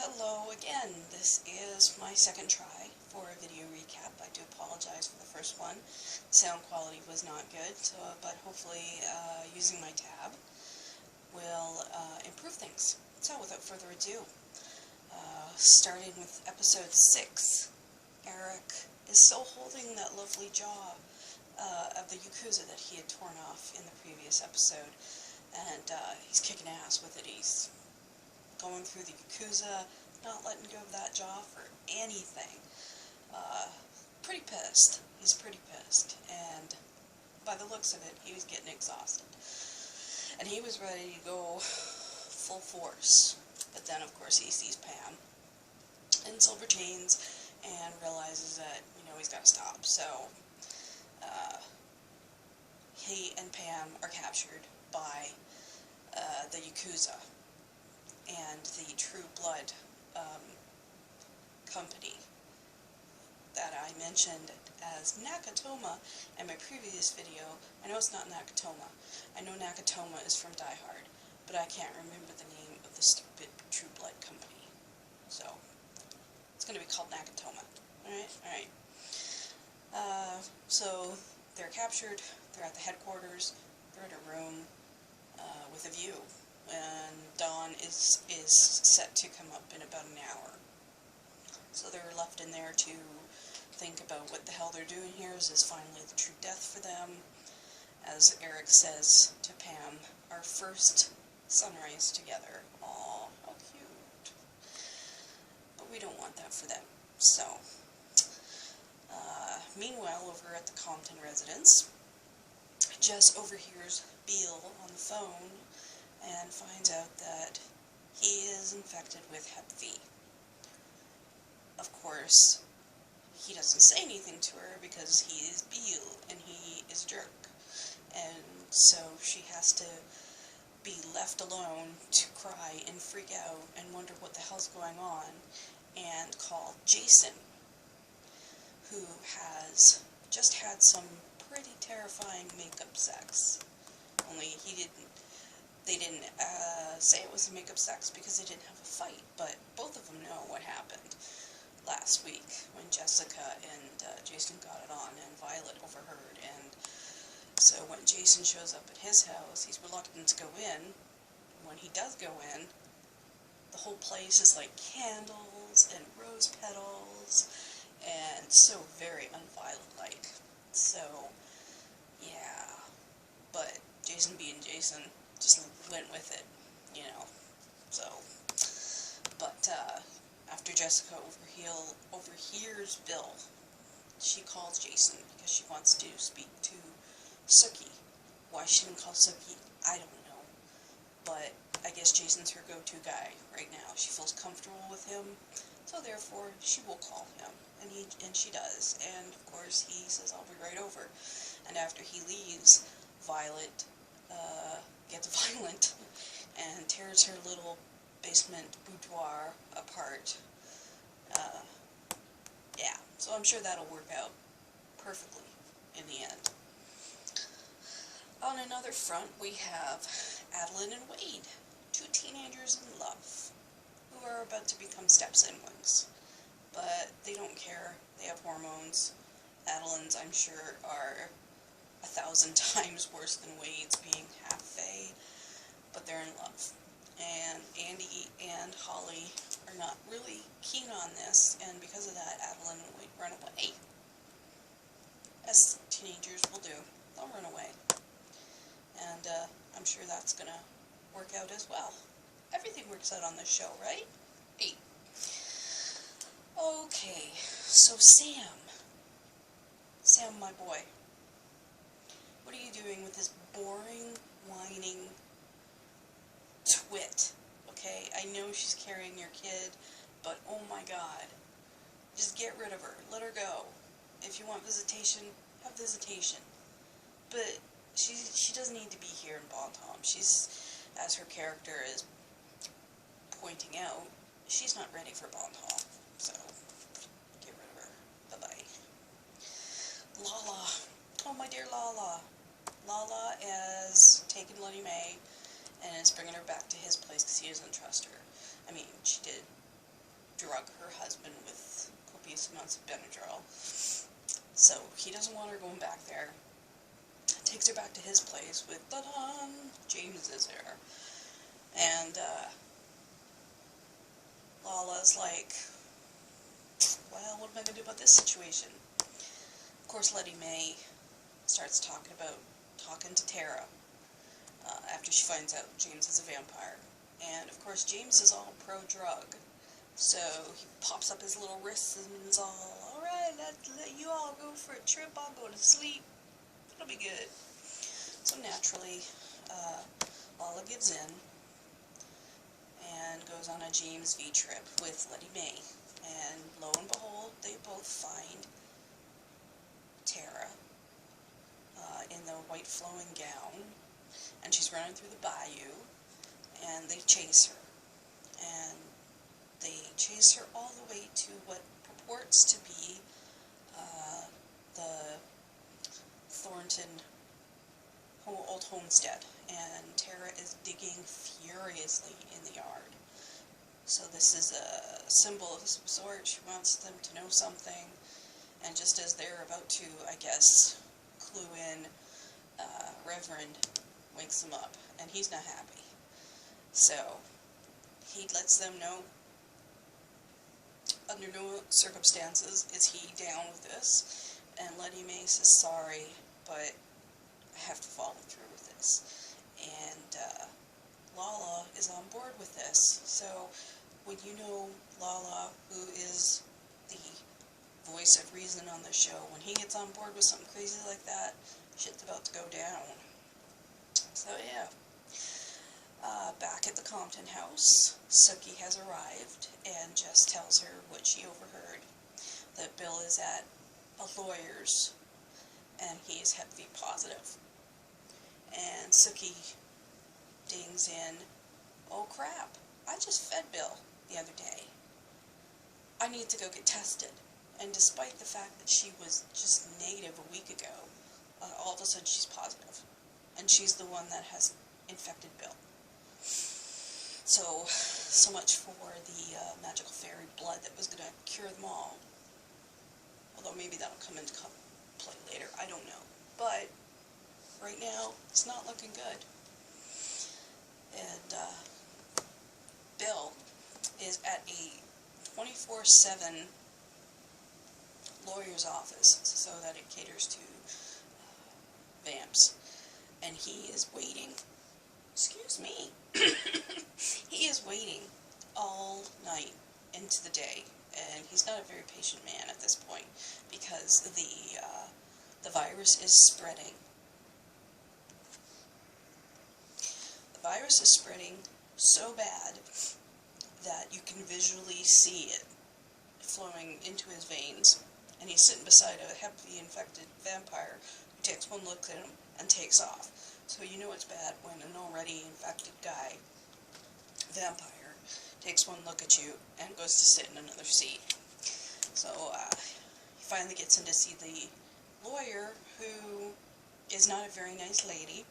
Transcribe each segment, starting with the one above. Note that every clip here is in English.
Hello again. This is my second try for a video recap. I do apologize for the first one. Sound quality was not good, but hopefully using my tab will improve things. So without further ado, starting with episode 6, Eric is still holding that lovely jaw of the Yakuza that he had torn off in the previous episode, and he's kicking ass with it. He's going through the Yakuza, not letting go of that jaw for anything. Pretty pissed. He's pretty pissed. And by the looks of it, he was getting exhausted. And he was ready to go full force. But then, of course, he sees Pam in silver chains and realizes that, he's got to stop. So, he and Pam are captured by the Yakuza and the True Blood company that I mentioned as Nakatomi in my previous video. I know it's not Nakatomi. I know Nakatomi is from Die Hard, but I can't remember the name of the stupid True Blood company. So, it's going to be called Nakatomi. Alright. So, they're captured, they're at the headquarters, they're in a room with a view. And dawn is set to come up in about an hour. So they're left in there to think about what the hell they're doing here. Is this finally the true death for them? As Eric says to Pam, our first sunrise together. Aw, how cute. But we don't want that for them. So, meanwhile, over at the Compton residence, Jess overhears Beale on the phone and finds out that he is infected with Hep V. Of course, he doesn't say anything to her because he is Beale and he is a jerk. And so she has to be left alone to cry and freak out and wonder what the hell's going on and call Jason, who has just had some pretty terrifying makeup sex. Only they didn't say it was a makeup sex because they didn't have a fight, but both of them know what happened last week when Jessica and Jason got it on and Violet overheard. And so when Jason shows up at his house, he's reluctant to go in. When he does go in, the whole place is like candles and rose petals and so very un-Violet-like. So, yeah. But Jason being Jason just went with it, so. But, after Jessica overhears Bill, she calls Jason because she wants to speak to Sookie. Why she didn't call Sookie, I don't know. But I guess Jason's her go-to guy right now. She feels comfortable with him, so therefore she will call him. And she does. And of course he says, I'll be right over. And after he leaves, Violet gets violent and tears her little basement boudoir apart. Yeah, so I'm sure that'll work out perfectly in the end. On another front, we have Adeline and Wade, two teenagers in love, who are about to become step-siblings. But they don't care. They have hormones. Adeline's, I'm sure, are 1,000 times worse than Wade's, being half fae, but they're in love. And Andy and Holly are not really keen on this, and because of that, Adeline and Wade run away. As teenagers will do. They'll run away. And I'm sure that's gonna work out as well. Everything works out on this show, right? Hey. Okay, so Sam, my boy, what are you doing with this boring, whining twit? Okay, I know she's carrying your kid, but oh my god, just get rid of her, let her go. If you want visitation, have visitation. But she doesn't need to be here in Bon Ton. She's, as her character is pointing out, she's not ready for Bon Ton. So, get rid of her. Bye-bye. Lala. Oh, my dear Lala. Lala has taken Bloody May and is bringing her back to his place because he doesn't trust her. I mean, she did drug her husband with copious amounts of Benadryl. So he doesn't want her going back there. Takes her back to his place with, ta-da, James is there. And Lala's like, well, what am I going to do about this situation? Of course, Letty May starts talking to Tara after she finds out James is a vampire. And of course, James is all pro-drug. So he pops up his little wrists and is all, alright, let you all go for a trip, I'll go to sleep. It'll be good. So naturally, Lala gives in and goes on a James V trip with Letty May. And lo and behold, they both find Tara in the white flowing gown, and she's running through the bayou, and they chase her. And they chase her all the way to what purports to be the Thornton old homestead, and Tara is digging furiously in the yard. So this is a symbol of some sort. She wants them to know something, and just as they're about to, I guess, clue in, Reverend wakes them up, and he's not happy. So he lets them know, under no circumstances is he down with this, and Letty May says, sorry, but I have to follow through with this. And Lala is on board with this. So when you know Lala, who is the voice of reason on the show, when he gets on board with something crazy like that, shit's about to go down. So yeah. Back at the Compton house, Sookie has arrived and Jess tells her what she overheard, that Bill is at a lawyer's and he is Hep B positive. And Sookie dings in, oh crap, I just fed Bill the other day. I need to go get tested. And despite the fact that she was just negative a week ago, all of a sudden she's positive. And she's the one that has infected Bill. So much for the magical fairy blood that was going to cure them all. Although maybe that'll come into play later, I don't know. But right now, it's not looking good. And Bill is at a 24/7 lawyer's office so that it caters to vamps. And he is waiting. Excuse me. He is waiting all night into the day, and he's not a very patient man at this point because the virus is spreading. The virus is spreading so bad that you can visually see it flowing into his veins, and he's sitting beside a Hep B infected vampire who takes one look at him and takes off. So you know it's bad when an already infected guy, vampire, takes one look at you and goes to sit in another seat. So he finally gets in to see the lawyer, who is not a very nice lady.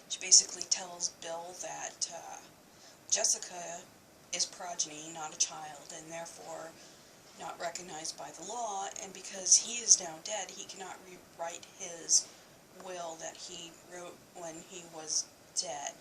She basically tells Bill that Jessica is progeny, not a child, and therefore not recognized by the law, and because he is now dead, he cannot rewrite his will that he wrote when he was dead.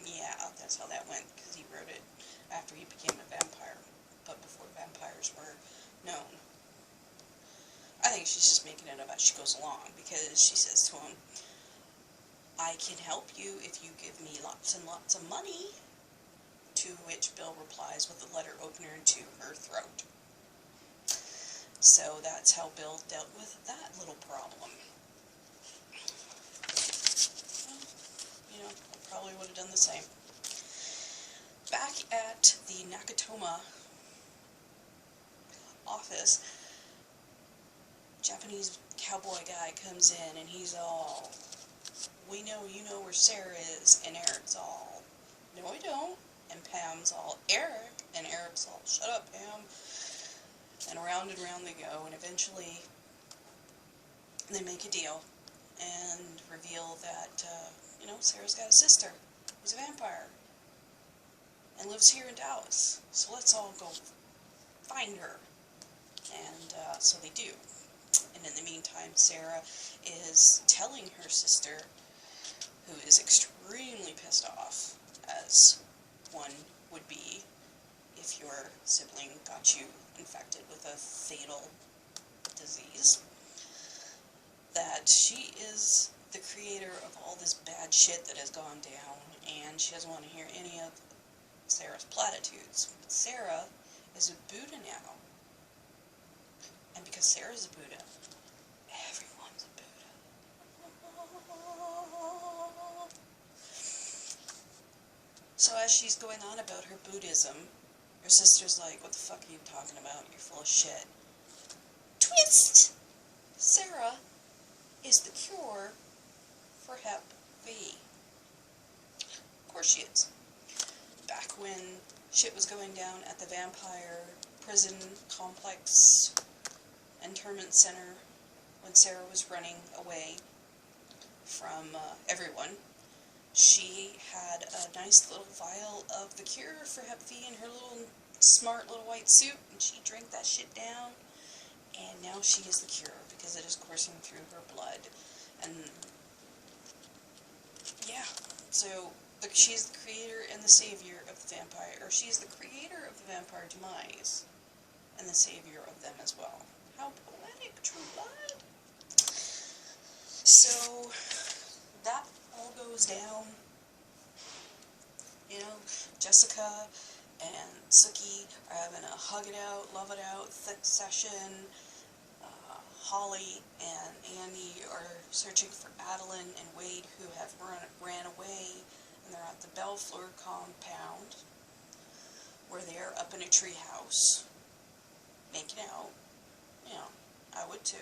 Yeah, that's how that went, because he wrote it after he became a vampire, but before vampires were known. I think she's just making it up as she goes along, because she says to him, I can help you if you give me lots and lots of money, to which Bill replies with a letter opener to her throat. So that's how Bill dealt with that little problem. Well, you know, I probably would have done the same. Back at the Nakatomi office, Japanese cowboy guy comes in and he's all, we know you know where Sarah is, and Eric's all, no I don't, and Pam's all, Eric, and Eric's all, shut up Pam. And round they go, and eventually they make a deal and reveal that, you know, Sarah's got a sister who's a vampire and lives here in Dallas, so let's all go find her. And so they do. And in the meantime, Sarah is telling her sister, who is extremely pissed off, as one would be if your sibling got you infected with a fatal disease, that she is the creator of all this bad shit that has gone down, and she doesn't want to hear any of Sarah's platitudes. But Sarah is a Buddha now. And because Sarah's a Buddha, everyone's a Buddha. So as she's going on about her Buddhism, her sister's like, what the fuck are you talking about? You're full of shit. Twist! Sarah is the cure for Hep V. Of course she is. Back when shit was going down at the vampire prison complex internment center, when Sarah was running away from everyone, she had a nice little vial of the cure for Hep V in her little smart little white suit, and she drank that shit down, and now she is the cure because it is coursing through her blood. And yeah, so she's the creator and the savior of the vampire, or she's the creator of the vampire demise and the savior of them as well. How poetic, True Blood. So that all goes down. You know, Jessica and Sookie are having a hug it out, love it out, thick session. Holly and Andy are searching for Adeline and Wade, who have ran away, and they're at the Bellfleur compound, where they're up in a tree house, making out. You know, I would too.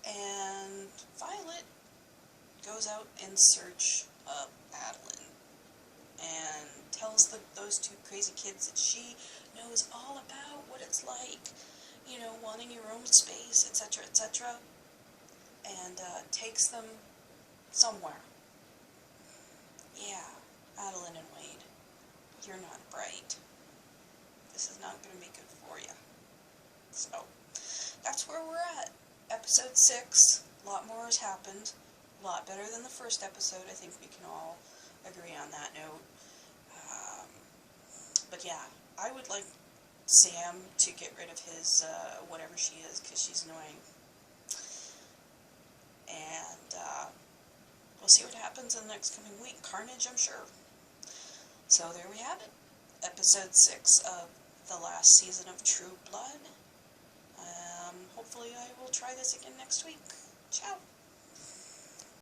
And Violet goes out in search of Adeline, and tells those two crazy kids that she knows all about what it's like, you know, wanting your own space, etc., etc., and takes them somewhere. Yeah, Adeline and Wade, you're not bright. This is not going to be good for you. So, that's where we're at. Episode 6, a lot more has happened. A lot better than the first episode. I think we can all agree on that note. But yeah, I would like Sam to get rid of his, whatever she is, because she's annoying. And, we'll see what happens in the next coming week. Carnage, I'm sure. So there we have it. Episode 6 of the last season of True Blood. Hopefully I will try this again next week. Ciao.